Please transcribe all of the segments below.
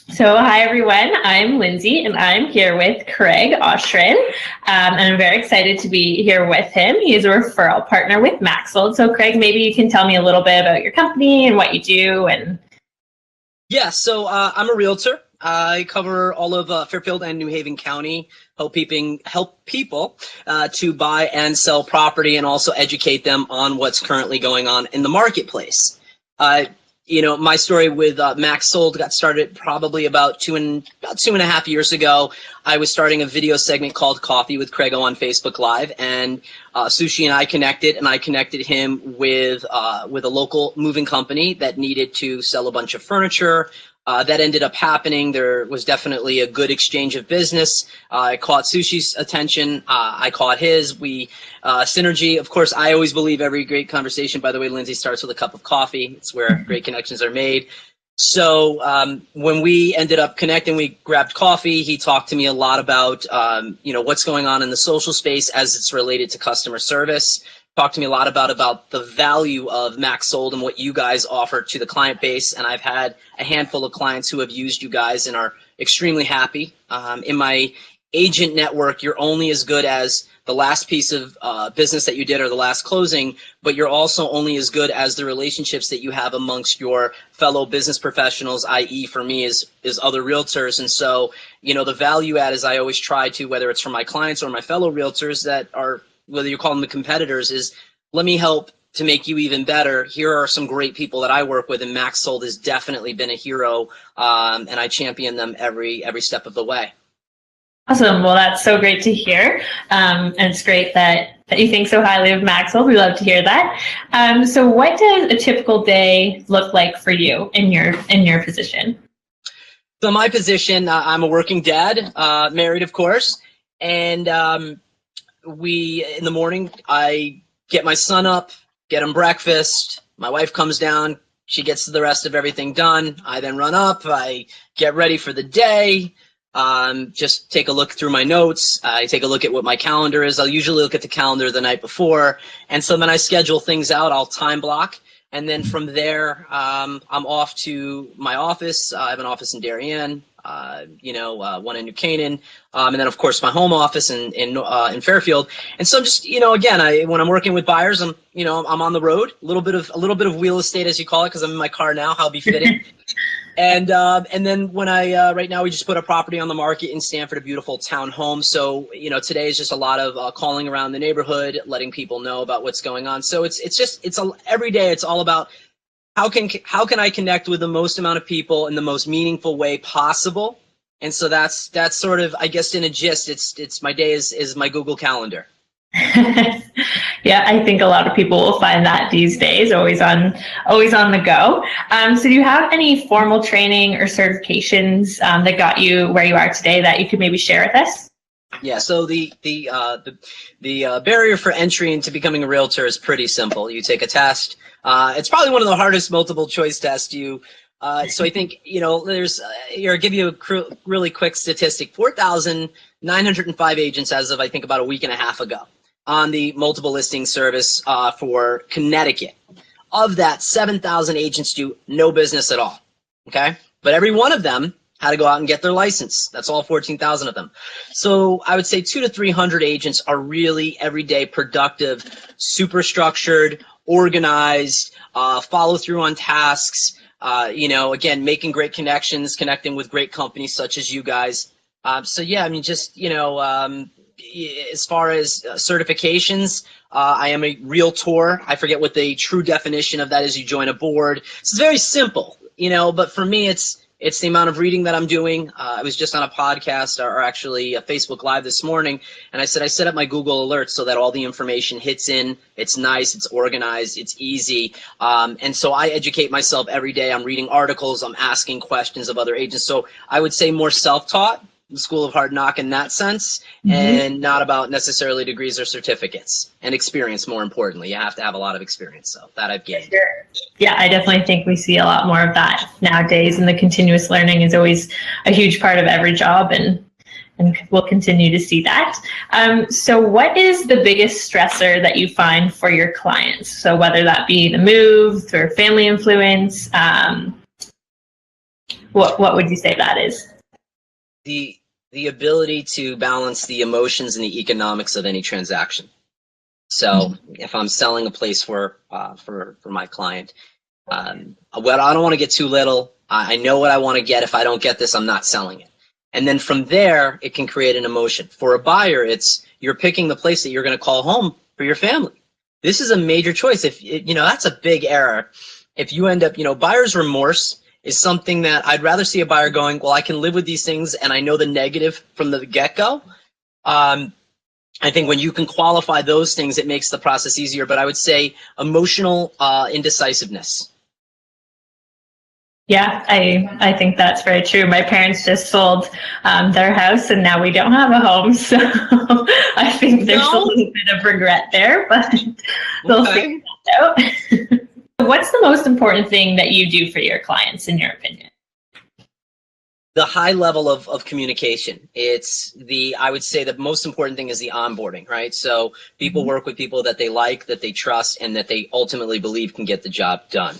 So hi everyone, I'm Lindsay and I'm here with Craig Oshrin, and I'm very excited to be here with him. He is a referral partner with MaxSold. So Craig, maybe you can tell me a little bit about your company and what you do. Yeah, so I'm a realtor. I cover all of Fairfield and New Haven County, help people to buy and sell property and also educate them on what's currently going on in the marketplace. My story with MaxSold got started probably about two and a half years ago. I was starting a video segment called Coffee with Craig on Facebook Live, and Sushi and I connected, and I connected him with a local moving company that needed to sell a bunch of furniture. That ended up happening. There was definitely a good exchange of business. I caught Sushi's attention. I caught his. We synergy. Of course, I always believe every great conversation, by the way, Lindsay, starts with a cup of coffee. It's where great connections are made. So when we ended up connecting, we grabbed coffee. He talked to me a lot about what's going on in the social space as it's related to customer service. Talked to me a lot about the value of MaxSold and what you guys offer to the client base. And I've had a handful of clients who have used you guys and are extremely happy. In my agent network, you're only as good as the last piece of business that you did or the last closing, but you're also only as good as the relationships that you have amongst your fellow business professionals, i.e. for me is other realtors. And so, the value add is I always try to, whether it's for my clients or my fellow realtors that are, whether you call them the competitors, is let me help to make you even better. Here are some great people that I work with, and MaxSold has definitely been a hero, and I champion them every step of the way. Awesome. Well, that's so great to hear. And it's great that you think so highly of MaxSold. We love to hear that. So what does a typical day look like for you in your position? So my position, I'm a working dad, married, of course, and in the morning, I get my son up, get him breakfast. My wife comes down. She gets the rest of everything done. I then run up. I get ready for the day. Just take a look through my notes. I take a look at what my calendar is. I'll usually look at the calendar the night before. And so then I schedule things out. I'll time block. And then from there, I'm off to my office. I have an office in Darien, one in New Canaan, and then of course my home office in Fairfield. And so just again, when I'm working with buyers, I'm on the road, a little bit of real estate, as you call it, because I'm in my car now. How befitting. And then when right now we just put a property on the market in Stanford, a beautiful town home. So today is just a lot of calling around the neighborhood, letting people know about what's going on. So every day it's all about how can I connect with the most amount of people in the most meaningful way possible. And so that's sort of, I guess, in a gist, it's my day is my Google Calendar. Yeah, I think a lot of people will find that these days, always on the go. So do you have any formal training or certifications that got you where you are today that you could maybe share with us? Yeah, so the barrier for entry into becoming a realtor is pretty simple. You take a test. It's probably one of the hardest multiple choice tests. So I think there's I'll give you a really quick statistic: 4,905 agents as of I think about a week and a half ago on the multiple listing service for Connecticut. Of that, 7,000 agents do no business at all. Okay, but every one of them had to go out and get their license. That's all 14,000 of them. So I would say 200 to 300 agents are really everyday productive, super structured, organized, follow through on tasks, again, making great connections, connecting with great companies such as you guys. So yeah, I mean, just, as far as certifications, I am a realtor. I forget what the true definition of that is. You join a board. It's very simple, but for me, it's the amount of reading that I'm doing. I was just on a podcast or actually a Facebook Live this morning, and I said I set up my Google alerts so that all the information hits in. It's nice, it's organized, it's easy. And so I educate myself every day. I'm reading articles, I'm asking questions of other agents. So I would say more self-taught, the School of Hard Knock in that sense, and not about necessarily degrees or certificates, and experience more importantly. You have to have a lot of experience, so that I've gained. Sure. Yeah, I definitely think we see a lot more of that nowadays, and the continuous learning is always a huge part of every job, and we'll continue to see that. So what is the biggest stressor that you find for your clients? So whether that be the move or family influence, What would you say that is? The ability to balance the emotions and the economics of any transaction. So if I'm selling a place for my client, well, I don't want to get too little. I know what I want to get. If I don't get this, I'm not selling it. And then from there, it can create an emotion. For a buyer, it's you're picking the place that you're going to call home for your family. This is a major choice. If that's a big error. If you end up, buyer's remorse is something that I'd rather see a buyer going, well, I can live with these things and I know the negative from the get-go. I think when you can qualify those things, it makes the process easier. But I would say emotional indecisiveness. Yeah, I think that's very true. My parents just sold their house and now we don't have a home. So I think there's a little bit of regret there, but they'll figure that out. What's the most important thing that you do for your clients, in your opinion? The high level of communication. I would say the most important thing is the onboarding, right? So people work with people that they like, that they trust, and that they ultimately believe can get the job done.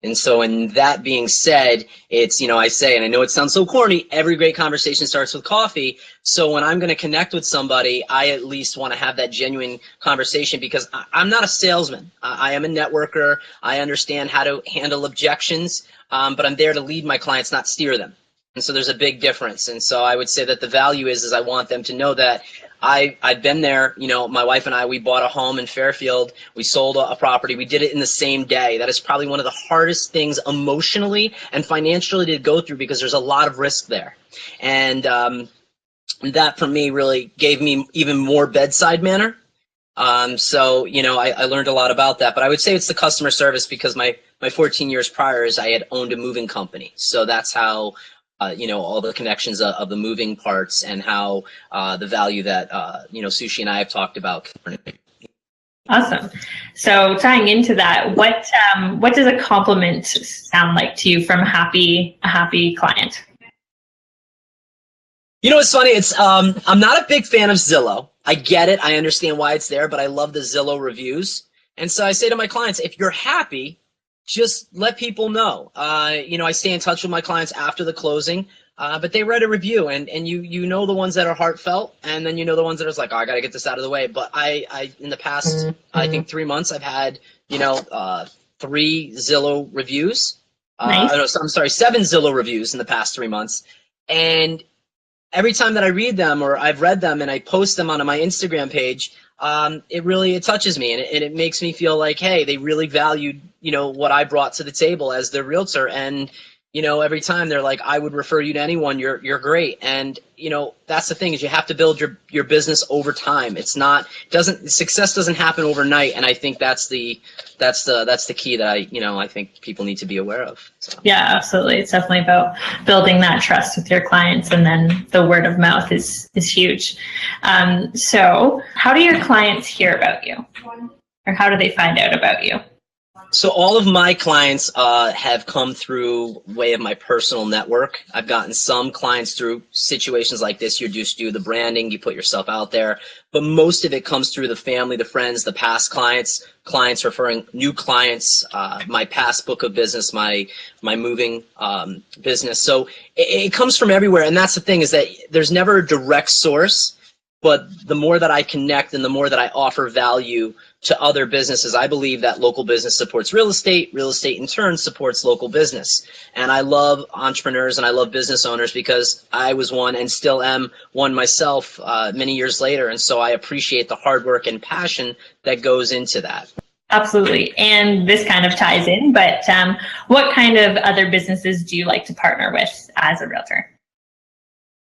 And so in that being said, it's, I say, and I know it sounds so corny, every great conversation starts with coffee. So when I'm going to connect with somebody, I at least want to have that genuine conversation because I'm not a salesman. I am a networker. I understand how to handle objections, but I'm there to lead my clients, not steer them. And so there's a big difference. And so I would say that the value is I want them to know that I've been there. My wife and I, we bought a home in Fairfield. We sold a property. We did it in the same day. That is probably one of the hardest things emotionally and financially to go through because there's a lot of risk there. And that for me really gave me even more bedside manner. So I learned a lot about that. But I would say it's the customer service because my 14 years prior is I had owned a moving company. So that's how all the connections of the moving parts and how the value that, Sushi and I have talked about. Awesome. So tying into that, what does a compliment sound like to you from a happy client? It's funny. It's I'm not a big fan of Zillow. I get it. I understand why it's there, but I love the Zillow reviews. And so I say to my clients, if you're happy, just let people know. I stay in touch with my clients after the closing, but they write a review, and you know the ones that are heartfelt, and then the ones that are like, oh, I got to get this out of the way. But I in the past, I think 3 months, I've had 3 Zillow reviews. Nice. I'm sorry, 7 Zillow reviews in the past 3 months, and every time that I read them or I've read them and I post them on my Instagram page, it touches me and it makes me feel like, hey, they really valued, what I brought to the table as their realtor. And, every time they're like, I would refer you to anyone, you're great. And, that's the thing is you have to build your business over time. Success doesn't happen overnight. And I think that's the key that I think people need to be aware of. So. Yeah, absolutely. It's definitely about building that trust with your clients, and then the word of mouth is huge. So how do your clients hear about you, or how do they find out about you? So all of my clients have come through way of my personal network. I've gotten some clients through situations like this. You just do the branding, you put yourself out there, but most of it comes through the family, the friends, the past clients referring new clients, my past book of business, my moving business. So it comes from everywhere. And that's the thing is that there's never a direct source, but the more that I connect and the more that I offer value to other businesses, I believe that local business supports real estate in turn supports local business. And I love entrepreneurs and I love business owners because I was one and still am one myself many years later. And so I appreciate the hard work and passion that goes into that. Absolutely. And this kind of ties in, but what kind of other businesses do you like to partner with as a realtor?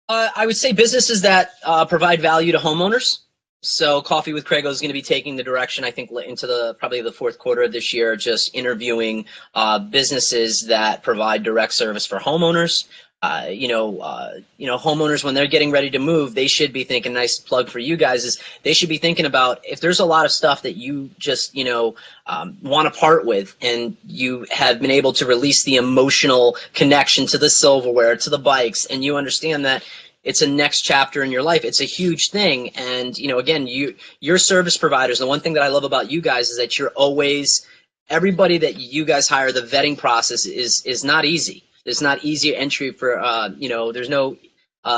I would say businesses that provide value to homeowners. So Coffee with Craig is going to be taking the direction, I think, into probably the fourth quarter of this year, just interviewing businesses that provide direct service for homeowners. Homeowners, when they're getting ready to move, they should be thinking, nice plug for you guys, is they should be thinking about if there's a lot of stuff that you just, want to part with, and you have been able to release the emotional connection to the silverware, to the bikes, and you understand that it's a next chapter in your life. It's a huge thing. And, again, your service providers, the one thing that I love about you guys is that you're always, everybody that you guys hire, the vetting process is not easy. There's not easy entry for, there's no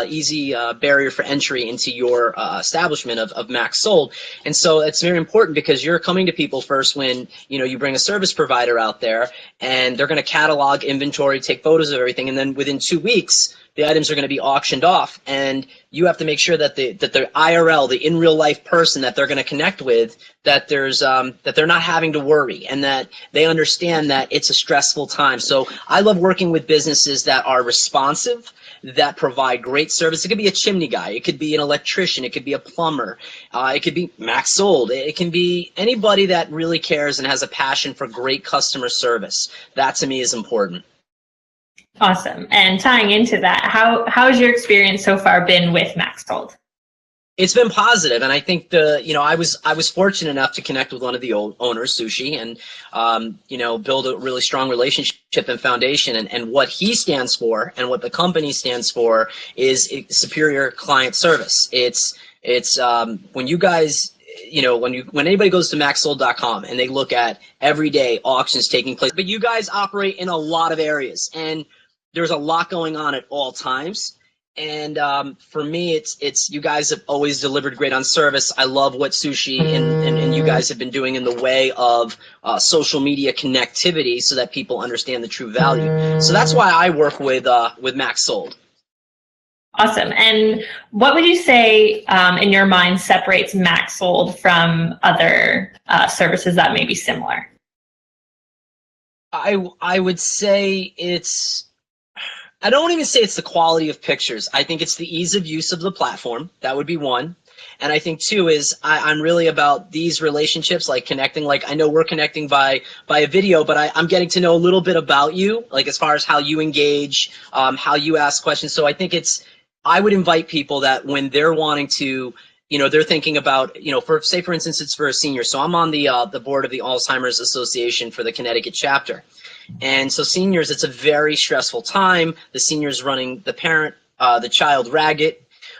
easy barrier for entry into your establishment of MaxSold. And so it's very important because you're coming to people first when, you bring a service provider out there, and they're going to catalog inventory, take photos of everything, and then within 2 weeks, the items are going to be auctioned off, and you have to make sure that the IRL, the in real life person that they're going to connect with, that there's that they're not having to worry, and that they understand that it's a stressful time. So I love working with businesses that are responsive, that provide great service. It could be a chimney guy, it could be an electrician, it could be a plumber, it could be MaxSold, it can be anybody that really cares and has a passion for great customer service. That to me is important. Awesome. And tying into that, how has your experience so far been with MaxSold? It's been positive, and I think I was fortunate enough to connect with one of the old owners, Sushi, and build a really strong relationship and foundation. And what he stands for, and what the company stands for, is superior client service. It's when you guys, when anybody goes to MaxSold.com and they look at everyday auctions taking place, but you guys operate in a lot of areas, and there's a lot going on at all times. And for me, it's you guys have always delivered great on service. I love what Sushi and you guys have been doing in the way of social media connectivity, so that people understand the true value. So that's why I work with MaxSold. Awesome. And what would you say in your mind separates MaxSold from other services that may be similar? I would say I don't even say it's the quality of pictures. I think it's the ease of use of the platform. That would be one. And I think two is I'm really about these relationships, like connecting. Like I know we're connecting by a video, but I'm getting to know a little bit about you, like as far as how you engage, how you ask questions. So I think I would invite people that when they're wanting to, they're thinking about, for instance, it's for a senior. So I'm on the board of the Alzheimer's Association for the Connecticut chapter. And so seniors, it's a very stressful time. The senior's running the parent, the child ragged.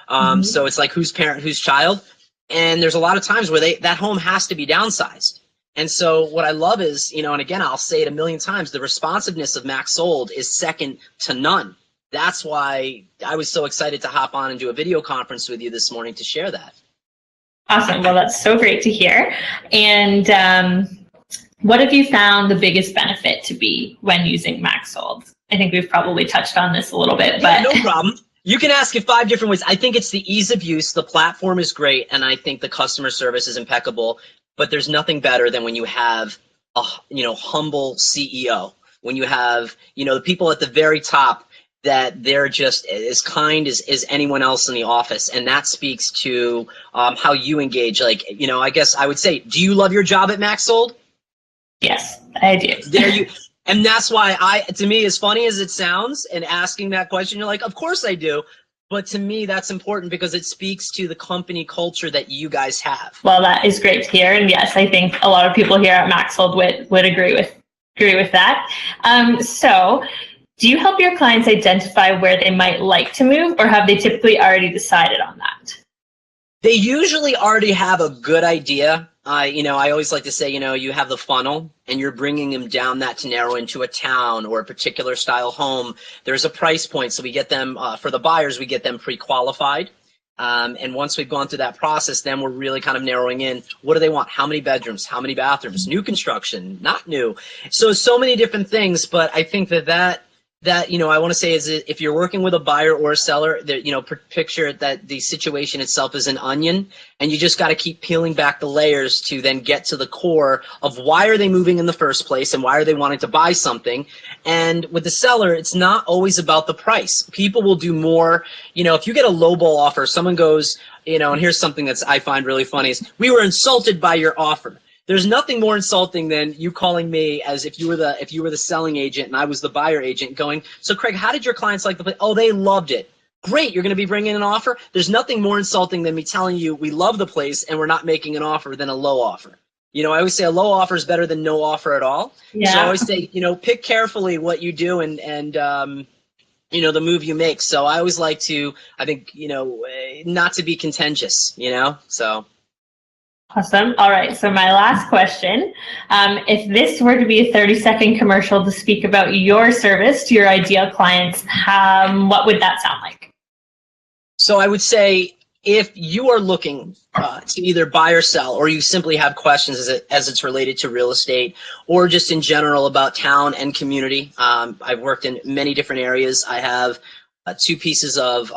So it's like who's parent, who's child. And there's a lot of times where that home has to be downsized. And so what I love is, and again, I'll say it a million times, the responsiveness of MaxSold is second to none. That's why I was so excited to hop on and do a video conference with you this morning to share that. Awesome. Well, that's so great to hear. And what have you found the biggest benefit to be when using MaxSold? I think we've probably touched on this a little bit, but no problem. You can ask it 5 different ways. I think it's the ease of use. The platform is great, and I think the customer service is impeccable. But there's nothing better than when you have a humble CEO. When you have the people at the very top that they're just as kind as anyone else in the office, and that speaks to how you engage. Like I guess I would say, do you love your job at MaxSold? Yes, I do. There you, and that's why to me, as funny as it sounds, and asking that question, you're like, of course I do. But to me, that's important because it speaks to the company culture that you guys have. Well, that is great to hear. And yes, I think a lot of people here at MaxSold would agree with that. So do you help your clients identify where they might like to move, or have they typically already decided on that? They usually already have a good idea. I always like to say, you have the funnel and you're bringing them down that to narrow into a town or a particular style home. There's a price point. So we get them, for the buyers, we get them pre-qualified. And once we've gone through that process, then we're really kind of narrowing in, what do they want? How many bedrooms? How many bathrooms? New construction, not new. So many different things. But I think that I want to say is that if you're working with a buyer or a seller, that picture that the situation itself is an onion, and you just got to keep peeling back the layers to then get to the core of why are they moving in the first place and why are they wanting to buy something. And with the seller, it's not always about the price. People will do more. If you get a lowball offer, someone goes, and here's something that's I find really funny is, we were insulted by your offer. There's nothing more insulting than you calling me as if you were the selling agent and I was the buyer agent, going, so Craig, how did your clients like the place? Oh, they loved it. Great, you're going to be bringing an offer? There's nothing more insulting than me telling you we love the place and we're not making an offer than a low offer. I always say a low offer is better than no offer at all. Yeah. So I always say, pick carefully what you do and the move you make. So I always like to, I think, not to be contentious, so. Awesome. All right. So my last question, if this were to be a 30-second commercial to speak about your service to your ideal clients, what would that sound like? So I would say if you are looking to either buy or sell, or you simply have questions as it's related to real estate, or just in general about town and community, I've worked in many different areas. I have two pieces of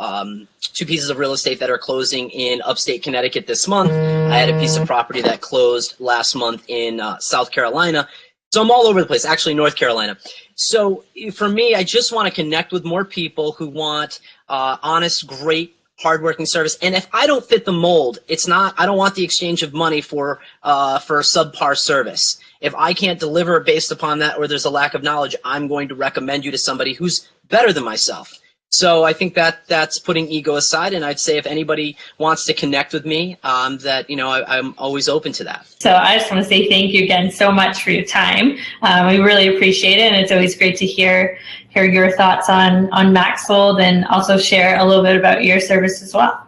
real estate that are closing in upstate Connecticut this month. I had a piece of property that closed last month in South Carolina. So I'm all over the place, actually North Carolina. So for me, I just want to connect with more people who want honest, great, hardworking service. And if I don't fit the mold, I don't want the exchange of money for subpar service. If I can't deliver based upon that, or there's a lack of knowledge, I'm going to recommend you to somebody who's better than myself. So I think that's putting ego aside, and I'd say if anybody wants to connect with me, I'm always open to that. So I just want to say thank you again so much for your time. We really appreciate it, and it's always great to hear your thoughts on MaxSold, and also share a little bit about your service as well.